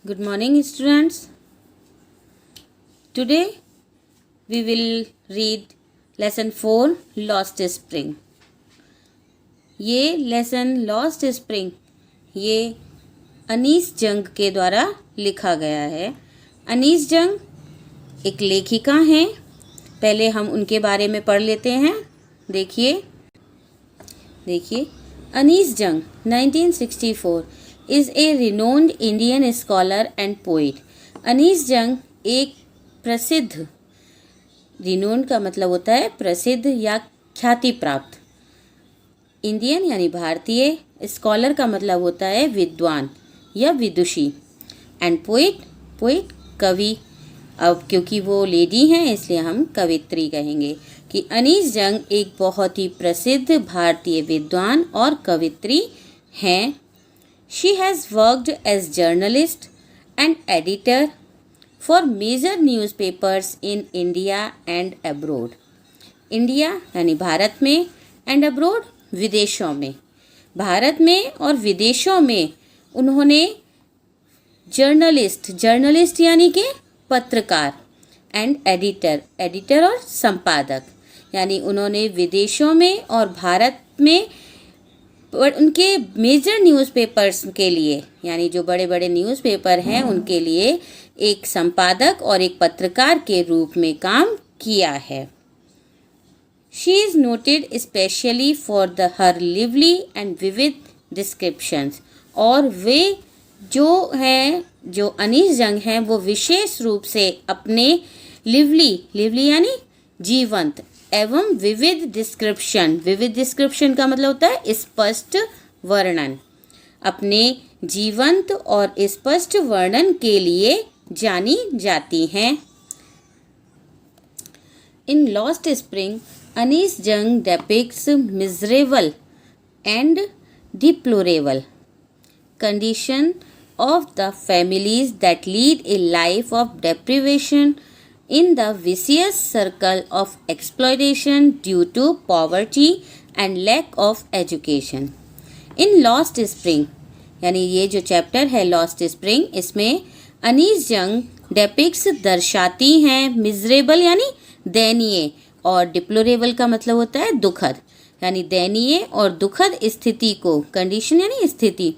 Good morning, students. Today we will read lesson 4 Lost Spring. ये lesson lost spring ये अनीस जंग के द्वारा लिखा गया है। अनीस जंग एक लेखिका हैं। पहले हम उनके बारे में पढ़ लेते हैं। देखिए अनीस जंग 1964 is a renowned Indian scholar and poet. Anees जंग एक प्रसिद्ध, renowned का मतलब होता है प्रसिद्ध या ख्याति प्राप्त, इंडियन यानी भारतीय, स्कॉलर का मतलब होता है विद्वान या विदुषी, एंड पोएट कवि। अब क्योंकि वो लेडी हैं इसलिए हम कवित्री कहेंगे कि अनीस जंग एक बहुत ही प्रसिद्ध भारतीय विद्वान और कवित्री हैं। She has worked as journalist and editor for major newspapers in India and abroad. India यानी भारत में, एंड अब्रोड विदेशों में। भारत में और विदेशों में उन्होंने जर्नलिस्ट यानी कि पत्रकार, एंड एडिटर और संपादक, यानी उन्होंने विदेशों में और भारत में उनके मेजर न्यूज़पेपर्स के लिए, यानी जो बड़े बड़े न्यूज़पेपर हैं उनके लिए एक संपादक और एक पत्रकार के रूप में काम किया है। She is noted specially for her lively and vivid descriptions. और वे जो अनीस जंग हैं वो विशेष रूप से अपने लिवली यानी जीवंत एवं विविध डिस्क्रिप्शन का मतलब होता है स्पष्ट वर्णन, अपने जीवंत और स्पष्ट वर्णन के लिए जानी जाती हैं। इन लॉस्ट स्प्रिंग अनीस जंग depicts miserable and deplorable condition of the families that lead a life of deprivation in the vicious circle of exploitation due to poverty and lack of education. In Lost Spring, यानी ये जो chapter है lost spring, इसमें अनीस जंग depicts दर्शाती हैं miserable यानी दयनीय, और डिप्लोरेबल का मतलब होता है दुखद, यानी दयनीय और दुखद स्थिति को, कंडीशन यानी स्थिति,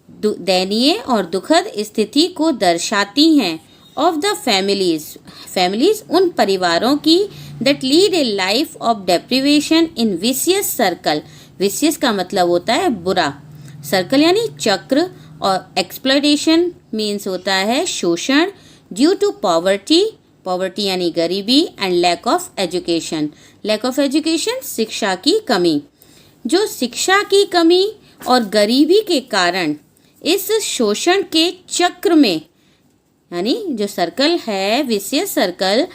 दयनीय और दुखद स्थिति को दर्शाती हैं ऑफ द फैमिलीज उन परिवारों की that lead A life of deprivation in vicious circle. Vicious का मतलब होता है बुरा, सर्कल यानी चक्र, और एक्सप्लॉयटेशन मीन्स होता है शोषण, ड्यू टू पॉवर्टी यानी गरीबी, एंड लैक ऑफ एजुकेशन शिक्षा की कमी। जो शिक्षा की कमी और गरीबी के कारण इस शोषण के चक्र में, यानी जो सर्कल है विशियस सर्कल,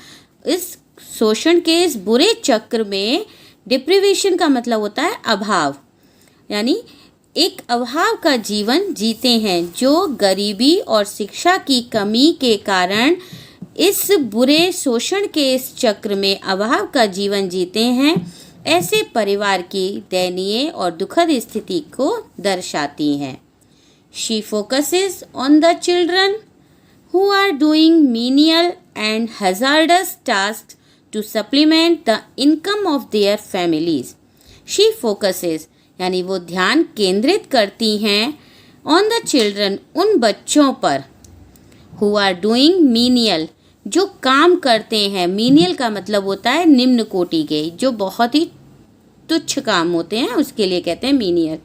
इस शोषण के इस बुरे चक्र में डिप्रिवेशन का मतलब होता है अभाव, यानी एक अभाव का जीवन जीते हैं। जो गरीबी और शिक्षा की कमी के कारण इस बुरे शोषण के इस चक्र में अभाव का जीवन जीते हैं, ऐसे परिवार की दयनीय और दुखद स्थिति को दर्शाती हैं। She focuses on the children who are doing menial and hazardous tasks to supplement the income of their families. She focuses यानी वो ध्यान केंद्रित करती हैं on the children उन बच्चों पर, who are doing menial जो काम करते हैं, menial का मतलब होता है निम्न कोटि के, जो बहुत ही तुच्छ काम होते हैं उसके लिए कहते हैं menial,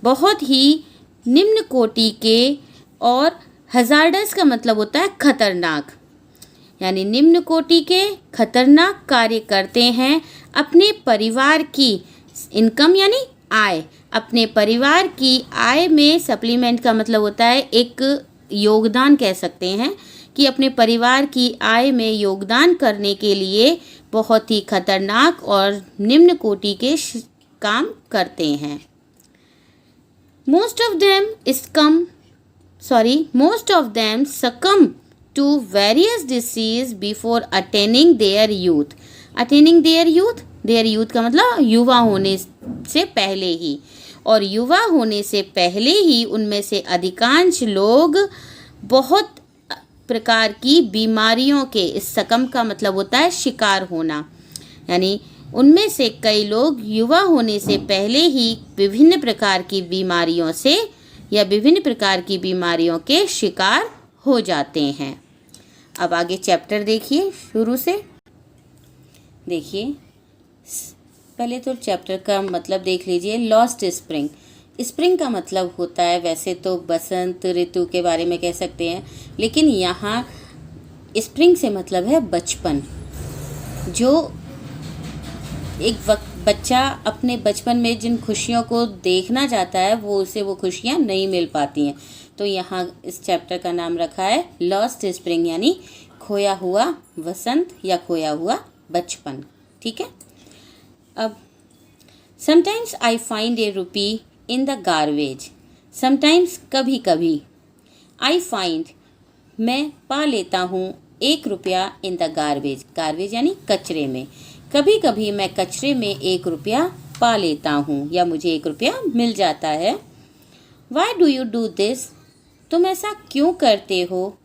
बहुत ही निम्न कोटि के, और हजार्डस का मतलब होता है खतरनाक, यानी निम्न कोटि के खतरनाक कार्य करते हैं अपने परिवार की इनकम यानी आय, अपने परिवार की आय में सप्लीमेंट का मतलब होता है एक योगदान, कह सकते हैं कि अपने परिवार की आय में योगदान करने के लिए बहुत ही खतरनाक और निम्न कोटि के काम करते हैं। Most of them succumb to various diseases before attaining their youth. Their youth का मतलब युवा होने से पहले ही, और युवा होने से पहले ही उनमें से अधिकांश लोग बहुत प्रकार की बीमारियों के, इस सकम का मतलब होता है शिकार होना, यानी उनमें से कई लोग युवा होने से पहले ही विभिन्न प्रकार की बीमारियों से या विभिन्न प्रकार की बीमारियों के शिकार हो जाते हैं। अब आगे चैप्टर देखिए, शुरू से देखिए। पहले तो चैप्टर का मतलब देख लीजिए। Lost spring. स्प्रिंग का मतलब होता है, वैसे तो बसंत ऋतु के बारे में कह सकते हैं, लेकिन यहाँ स्प्रिंग से मतलब है बचपन। जो एक बच्चा अपने बचपन में जिन खुशियों को देखना चाहता है वो उसे वो खुशियाँ नहीं मिल पाती हैं, तो यहाँ इस चैप्टर का नाम रखा है लॉस्ट स्प्रिंग, यानी खोया हुआ वसंत या खोया हुआ बचपन। ठीक है। अब समटाइम्स आई फाइंड ए रूपी इन द गार्बेज। समटाइम्स कभी कभी, आई फाइंड मैं पा लेता हूँ, 1 रुपया इन द गार्बेज। गार्बेज यानी कचरे में। कभी कभी मैं कचरे में 1 रुपया पा लेता हूँ या मुझे 1 रुपया मिल जाता है। Why do you do this? तुम ऐसा क्यों करते हो?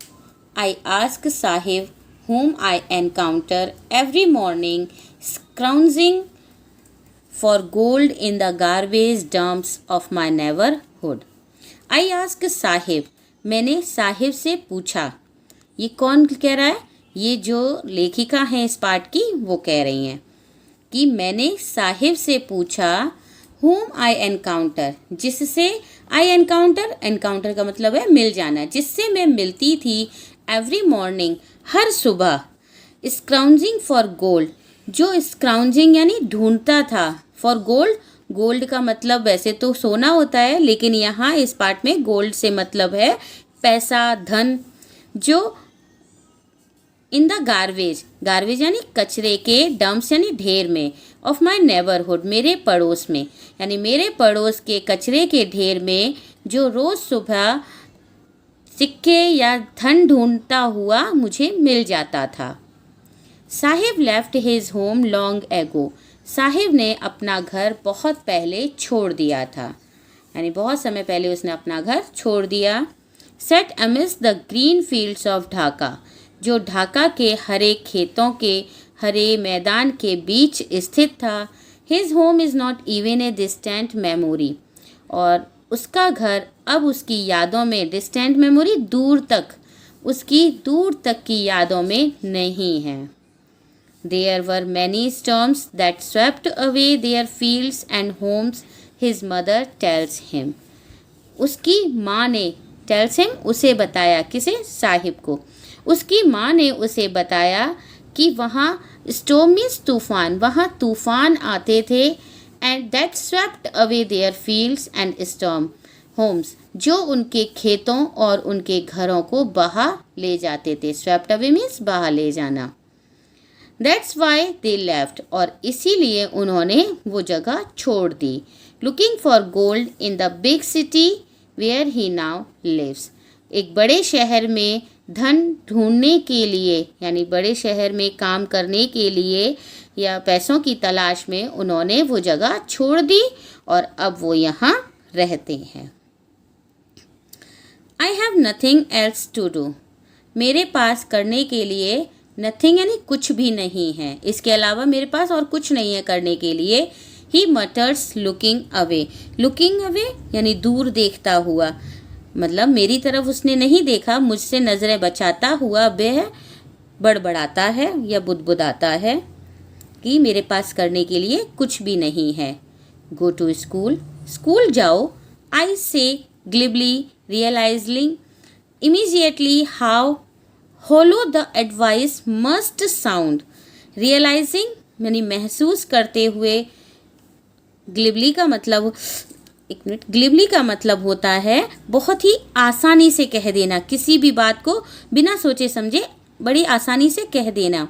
I ask Sahib whom I encounter every morning scrounging for gold in the garbage dumps of my neighborhood. I ask Sahib, मैंने साहिब से पूछा। ये कौन कह रहा है? ये जो लेखिका हैं इस पाठ की वो कह रही हैं कि मैंने साहिब से पूछा whom I encounter, जिससे I encounter का मतलब है मिल जाना, जिससे मैं मिलती थी every morning, हर सुबह। स्क्राउंजिंग फॉर गोल्ड, जो स्क्राउंजिंग यानी ढूंढता था, फॉर गोल्ड, गोल्ड का मतलब वैसे तो सोना होता है, लेकिन यहाँ इस पार्ट में गोल्ड से मतलब है पैसा, धन। जो इन द गार्बेज, गार्बेज यानी कचरे के, डम्प्स यानी ढेर में, ऑफ माई नेबरहुड, मेरे पड़ोस में, यानी मेरे पड़ोस के कचरे के ढेर में जो रोज़ सुबह सिक्के या धन ढूंढता हुआ मुझे मिल जाता था। Sahib left his home long ago, Sahib ने अपना घर बहुत पहले छोड़ दिया था, यानी बहुत समय पहले उसने अपना घर छोड़ दिया। Set amidst the green fields of Dhaka, जो ढाका के हरे खेतों के हरे मैदान के बीच स्थित था। His home is not even a distant memory, और उसका घर अब उसकी यादों में, डिस्टेंट मेमोरी दूर तक, उसकी दूर तक की यादों में नहीं है। There were many storms that swept away their fields and homes, his mother tells him. उसकी माँ ने, tells him उसे बताया, किसे? साहिब को। उसकी माँ ने उसे बताया कि वहाँ storm means तूफान, वहाँ तूफान आते थे, and that swept away their fields and storm homes, जो उनके खेतों और उनके घरों को बहा ले जाते थे। swept away means बहा ले जाना। That's why they left, और इसीलिए उन्होंने वो जगह छोड़ दी। Looking for gold in the big city where he now lives, एक बड़े शहर में धन ढूंढने के लिए, यानी बड़े शहर में काम करने के लिए या पैसों की तलाश में उन्होंने वो जगह छोड़ दी और अब वो यहाँ रहते हैं। I have nothing else to do, मेरे पास करने के लिए नथिंग यानी कुछ भी नहीं है, इसके अलावा मेरे पास और कुछ नहीं है करने के लिए। ही मटर्स लुकिंग अवे, लुकिंग अवे यानी दूर देखता हुआ, मतलब मेरी तरफ उसने नहीं देखा, मुझसे नज़रें बचाता हुआ वह बड़बड़ाता है या बुदबुदाता है कि मेरे पास करने के लिए कुछ भी नहीं है। गो टू स्कूल, स्कूल जाओ। I said glibly, realising immediately how hollow the advice must sound. Realising यानी महसूस करते हुए, ग्लिबली का मतलब, एक मिनट, ग्लिबली का मतलब होता है बहुत ही आसानी से कह देना, किसी भी बात को बिना सोचे समझे बड़ी आसानी से कह देना।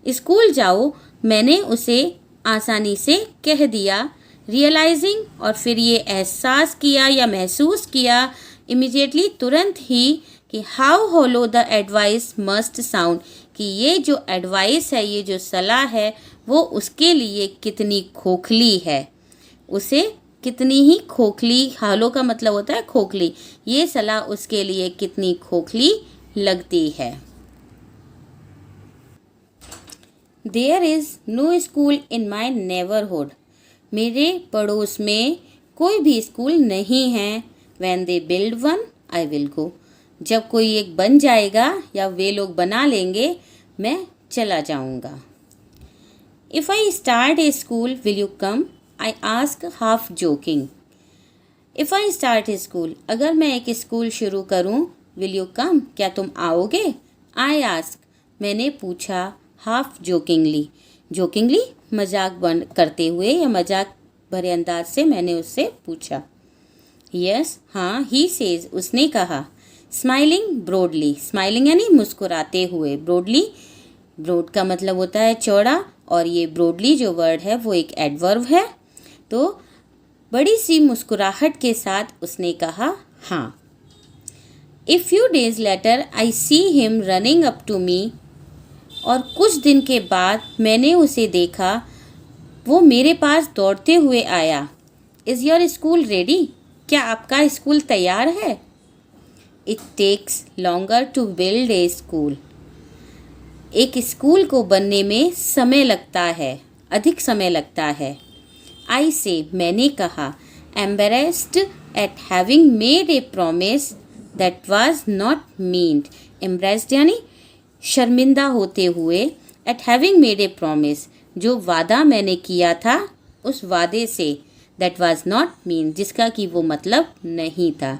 स्कूल जाओ, मैंने उसे आसानी से कह दिया। रियलाइजिंग, और फिर ये एहसास किया या महसूस किया, इमीडिएटली तुरंत ही, कि how hollow the advice must sound, कि ये जो एडवाइस है, ये जो सलाह है वो उसके लिए कितनी खोखली है, उसे कितनी ही खोखली, हालो का मतलब होता है खोखली, ये सलाह उसके लिए कितनी खोखली लगती है। There is no school in my neighborhood. मेरे पड़ोस में कोई भी स्कूल नहीं है। When they build one, I will go. जब कोई एक बन जाएगा या वे लोग बना लेंगे, मैं चला जाऊंगा। If I start a school, will you come? I ask half joking. If I start a school, अगर मैं एक स्कूल शुरू करूं, will you come? क्या तुम आओगे? I ask, मैंने पूछा, half jokingly. Jokingly मजाक करते हुए या मजाक भरे अंदाज से मैंने उससे पूछा। Yes, हाँ, he says, उसने कहा। Smiling broadly. Smiling यानी मुस्कुराते हुए। Broadly, broad का मतलब होता है चौड़ा, और ये broadly जो वर्ड है वो एक एडवर्ब है। तो बड़ी सी मुस्कुराहट के साथ उसने कहा हाँ। A few days later, I see him running up to me. और कुछ दिन के बाद मैंने उसे देखा, वो मेरे पास दौड़ते हुए आया। Is your school ready? क्या आपका स्कूल तैयार है? It takes longer to build a school. एक स्कूल को बनने में समय लगता है, अधिक समय लगता है। I say, मैंने कहा, embarrassed at having made a promise that was not meant. Embarrassed यानी शर्मिंदा होते हुए, at having made a promise, जो वादा मैंने किया था उस वादे से, that was not meant, जिसका कि वो मतलब नहीं था।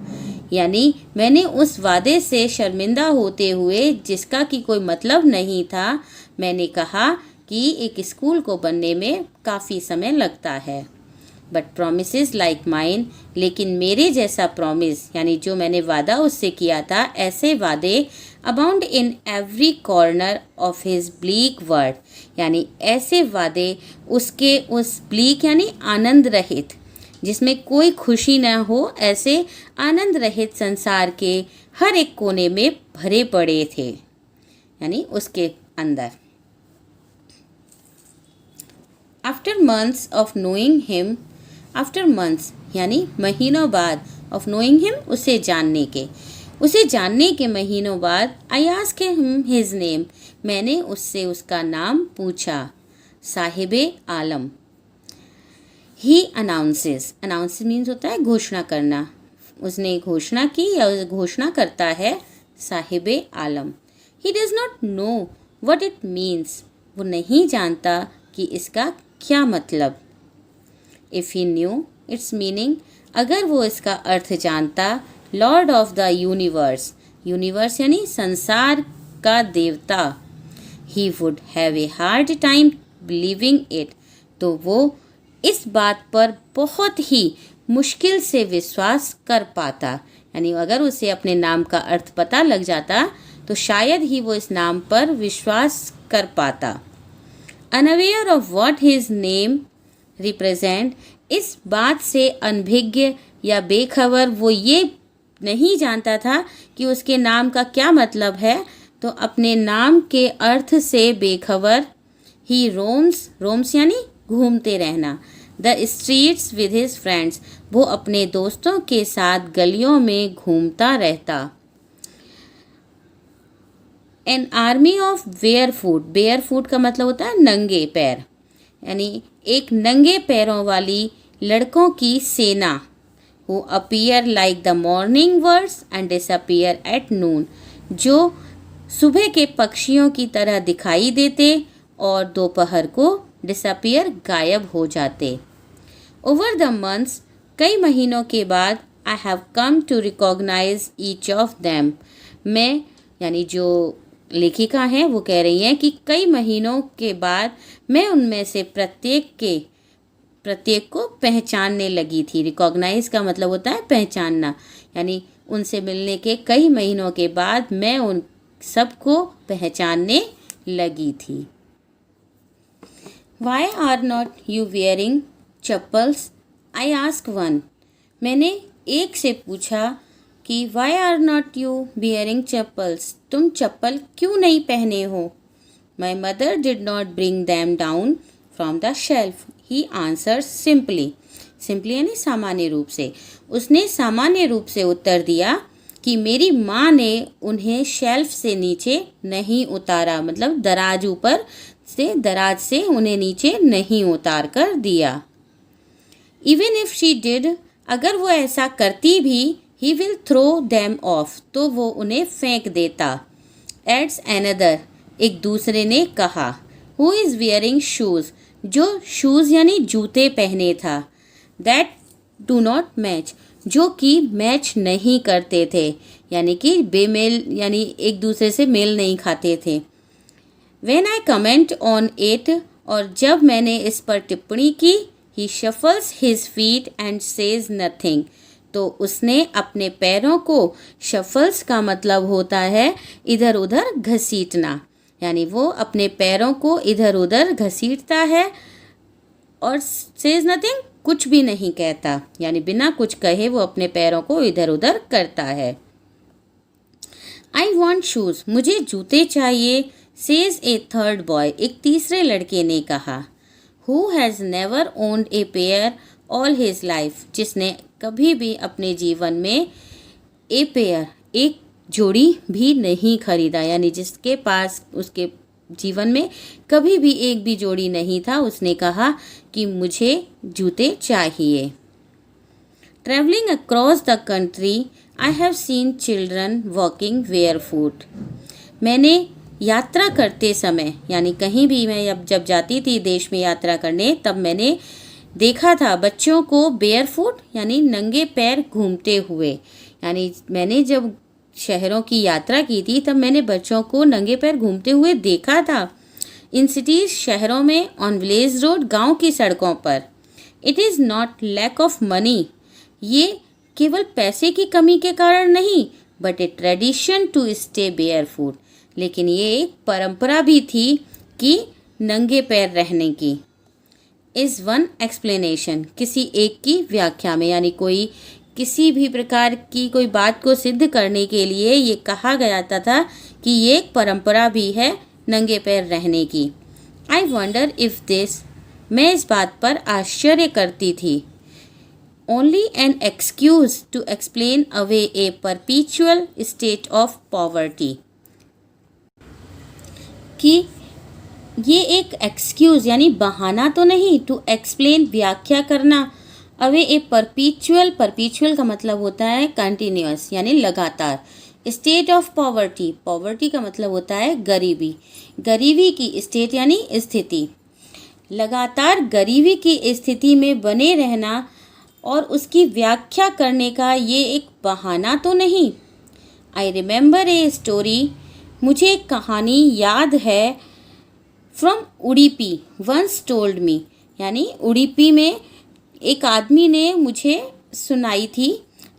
यानी मैंने उस वादे से शर्मिंदा होते हुए, जिसका कि कोई मतलब नहीं था, मैंने कहा कि एक स्कूल को बनने में काफ़ी समय लगता है। बट प्रोमिसेस लाइक माइन, लेकिन मेरे जैसा प्रॉमिस यानी जो मैंने वादा उससे किया था, ऐसे वादे abound in every corner of his bleak world, यानी ऐसे वादे उसके उस ब्लीक यानी आनंद रहित, जिसमें कोई खुशी न हो, ऐसे आनंद रहित संसार के हर एक कोने में भरे पड़े थे, यानी उसके अंदर। After months of knowing him, after months यानी महीनों बाद, ऑफ नोइंग हिम उसे जानने के महीनों बाद, I asked him his name, मैंने उससे उसका नाम पूछा, साहिबे आलम। ही अनाउंसेस, अनाउंस मीन्स होता है घोषणा करना, उसने घोषणा की या घोषणा करता है, साहिबे आलम। He does not know what it means, वो नहीं जानता कि इसका क्या मतलब। If he knew its meaning, अगर वो इसका अर्थ जानता, lord of the universe, universe यानी संसार का देवता, he would have a hard time believing it, तो वो इस बात पर बहुत ही मुश्किल से विश्वास कर पाता। यानी अगर उसे अपने नाम का अर्थ पता लग जाता तो शायद ही वो इस नाम पर विश्वास कर पाता। Unaware of what his name represent, इस बात से अनभिज्ञ या बेखबर, वो ये नहीं जानता था कि उसके नाम का क्या मतलब है, तो अपने नाम के अर्थ से बेखबर, ही रोम्स, रोम्स यानी घूमते रहना, the streets with his friends, वो अपने दोस्तों के साथ गलियों में घूमता रहता। An army of barefoot, barefoot का मतलब होता है नंगे पैर, यानी एक नंगे पैरों वाली लड़कों की सेना, who appear like the morning birds and disappear at noon, जो सुबह के पक्षियों की तरह दिखाई देते और दोपहर को डिसअपीयर गायब हो जाते। ओवर द मंथ्स, कई महीनों के बाद, I have come to recognise each of them, मैं यानी जो लेखिका हैं वो कह रही हैं कि कई महीनों के बाद मैं उनमें से प्रत्येक को पहचानने लगी थी। रिकॉग्नाइज का मतलब होता है पहचानना, यानी उनसे मिलने के कई महीनों के बाद मैं उन सबको पहचानने लगी थी। Why are not you wearing chappals? I ask one. मैंने एक से पूछा कि Why are not you wearing chappals? तुम चप्पल क्यों नहीं पहने हो? My mother did not bring them down from the shelf. He answered simply. Simply यानी सामान्य रूप से। उसने सामान्य रूप से उत्तर दिया कि मेरी माँ ने उन्हें शेल्फ से नीचे नहीं उतारा, मतलब दराज से उन्हें नीचे नहीं उतार कर दिया। इवन इफ शी डिड, अगर वो ऐसा करती भी, he will throw them off, तो वो उन्हें फेंक देता। एड्स एनदर, एक दूसरे ने कहा, हु इज़ वियरिंग शूज़, जो शूज़ यानी जूते पहने था। दैट डू नॉट मैच, जो कि मैच नहीं करते थे, यानी कि बेमेल यानी एक दूसरे से मेल नहीं खाते थे। When I comment on it, और जब मैंने इस पर टिप्पणी की, he shuffles his feet and says nothing, तो उसने अपने पैरों को, शफल्स का मतलब होता है इधर उधर घसीटना, यानी वो अपने पैरों को इधर उधर घसीटता है और सेज नथिंग, कुछ भी नहीं कहता, यानी बिना कुछ कहे वो अपने पैरों को इधर उधर करता है। आई वॉन्ट शूज़, मुझे जूते चाहिए, सेज ए थर्ड बॉय, एक तीसरे लड़के ने कहा। Who has never owned a pair all his life, जिसने कभी भी अपने जीवन में ए पेयर, एक जोड़ी भी नहीं खरीदा, यानी जिसके पास उसके जीवन में कभी भी एक भी जोड़ी नहीं था, उसने कहा कि मुझे जूते चाहिए। Travelling across the country, I have seen children walking barefoot, मैंने यात्रा करते समय, यानी कहीं भी मैं जब जाती थी देश में यात्रा करने, तब मैंने देखा था बच्चों को बेयरफुट यानी नंगे पैर घूमते हुए, यानी मैंने जब शहरों की यात्रा की थी तब मैंने बच्चों को नंगे पैर घूमते हुए देखा था। इन सिटीज़, शहरों में, ऑन विलेज रोड, गांव की सड़कों पर। It is not lack of money, ये केवल पैसे की कमी के कारण नहीं, but a tradition to stay barefoot, लेकिन ये एक परंपरा भी थी कि नंगे पैर रहने की। इज़ वन एक्सप्लेनेशन, किसी एक की व्याख्या में, यानी कोई किसी भी प्रकार की कोई बात को सिद्ध करने के लिए ये कहा गया था कि ये एक परंपरा भी है नंगे पैर रहने की। आई वंडर इफ़ दिस, मैं इस बात पर आश्चर्य करती थी। Only an excuse to explain away a perpetual state of poverty, कि ये एक एक्सक्यूज़ यानी बहाना तो नहीं, टू एक्सप्लेन व्याख्या करना, अवे ए परपीचुअल का मतलब होता है कंटिन्यूअस यानी लगातार, स्टेट ऑफ पॉवर्टी का मतलब होता है गरीबी की स्टेट यानी स्थिति, लगातार गरीबी की स्थिति में बने रहना और उसकी व्याख्या करने का ये एक बहाना तो नहीं। आई रिमेंबर ए स्टोरी, मुझे एक कहानी याद है, from Udupi once told me, यानी उडुपी में एक आदमी ने मुझे सुनाई थी।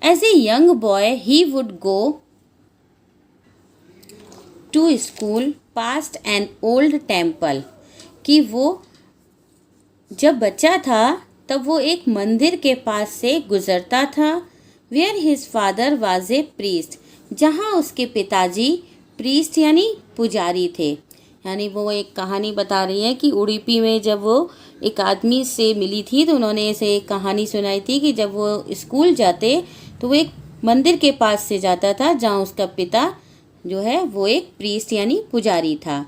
As a young boy he would go to school past an old temple, कि वो जब बच्चा था तब वो एक मंदिर के पास से गुजरता था। Where his father was a priest, जहाँ उसके पिताजी प्रीस्ट यानी पुजारी थे। यानी वो एक कहानी बता रही है कि उडुपी में जब वो एक आदमी से मिली थी तो उन्होंने इसे एक कहानी सुनाई थी कि जब वो स्कूल जाते तो वो एक मंदिर के पास से जाता था जहाँ उसका पिता जो है वो एक प्रीस्ट यानी पुजारी था।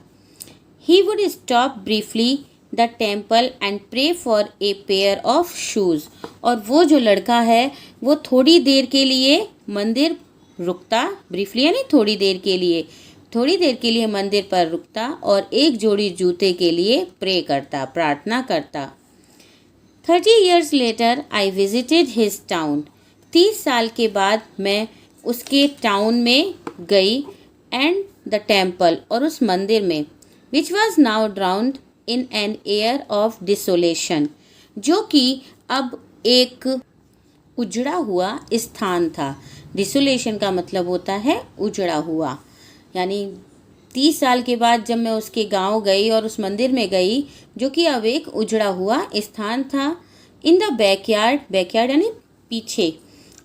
He would stop briefly the temple and pray for a pair of shoes, और वो जो लड़का है वो थोड़ी देर के लिए मंदिर रुकता, ब्रीफली यानी थोड़ी देर के लिए मंदिर पर रुकता और एक जोड़ी जूते के लिए प्रे करता, प्रार्थना करता। 30 years later I visited his town, 30 साल के बाद मैं उसके टाउन में गई, एंड द टेम्पल, और उस मंदिर में, which was now drowned in an air of desolation, जो कि अब एक उजड़ा हुआ स्थान था। डिसोलेशन का मतलब होता है उजड़ा हुआ, यानी 30 साल के बाद जब मैं उसके गांव गई और उस मंदिर में गई जो कि अब एक उजड़ा हुआ स्थान था। इन द बैकयार्ड यानी पीछे,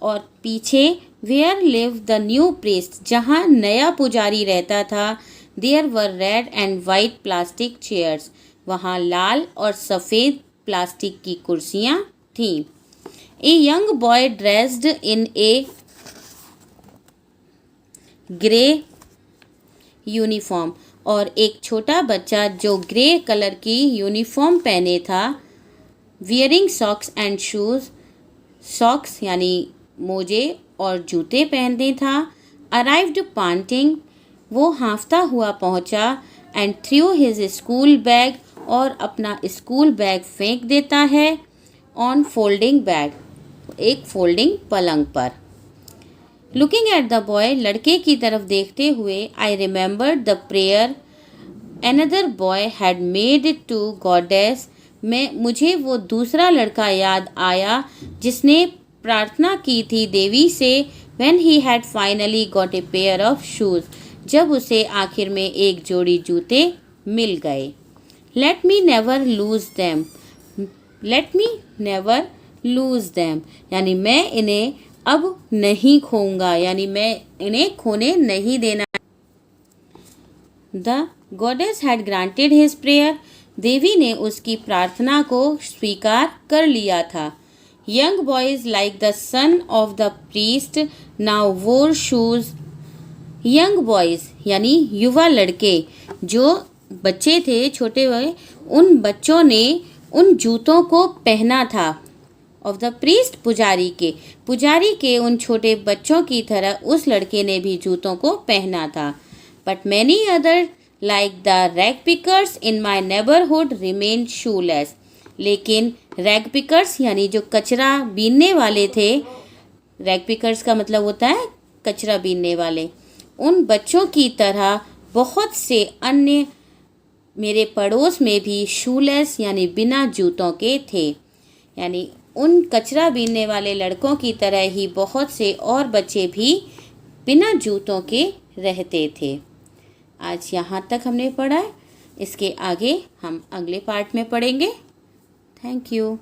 और पीछे where live the new priest, जहाँ नया पुजारी रहता था। There were red and white plastic chairs, वहाँ लाल और सफ़ेद प्लास्टिक की कुर्सियाँ थीं। A young boy dressed in a grey uniform, और एक छोटा बच्चा जो ग्रे कलर की यूनिफॉर्म पहने था, wearing socks and shoes, socks यानी मोजे और जूते पहनते था, अराइव्ड पांटिंग, वो हांफता हुआ पहुंचा, and through his school bag, और अपना स्कूल बैग फेंक देता है, ऑन फोल्डिंग बेड, एक फोल्डिंग पलंग पर। लुकिंग एट द बॉय, लड़के की तरफ देखते हुए, I remember the prayer another boy had made to goddess, मुझे वो दूसरा लड़का याद आया जिसने प्रार्थना की थी देवी से, when he had finally got a pair of shoes, जब उसे आखिर में एक जोड़ी जूते मिल गए। Let me never lose them, let me never lose them, यानी मैं इन्हें अब नहीं खोऊंगा, यानी मैं इन्हें खोने नहीं देना। The goddess had granted his prayer, देवी ने उसकी प्रार्थना को स्वीकार कर लिया था। Young boys like the son of the priest now wore shoes, young boys यानी युवा लड़के, जो बच्चे थे छोटे हुए, उन बच्चों ने उन जूतों को पहना था। ऑफ द प्रीस्ट, पुजारी के उन छोटे बच्चों की तरह उस लड़के ने भी जूतों को पहना था। But many other like the rag pickers in my neighbourhood remain shoelace, लेकिन रैग पिकर्स यानी जो कचरा बीनने वाले थे, रैग पिकर्स का मतलब होता है कचरा बीनने वाले, उन बच्चों की तरह बहुत से अन्य मेरे पड़ोस में भी शूलेस यानी बिना जूतों के थे, यानी उन कचरा बीनने वाले लड़कों की तरह ही बहुत से और बच्चे भी बिना जूतों के रहते थे। आज यहाँ तक हमने पढ़ा है, इसके आगे हम अगले पार्ट में पढ़ेंगे। Thank you.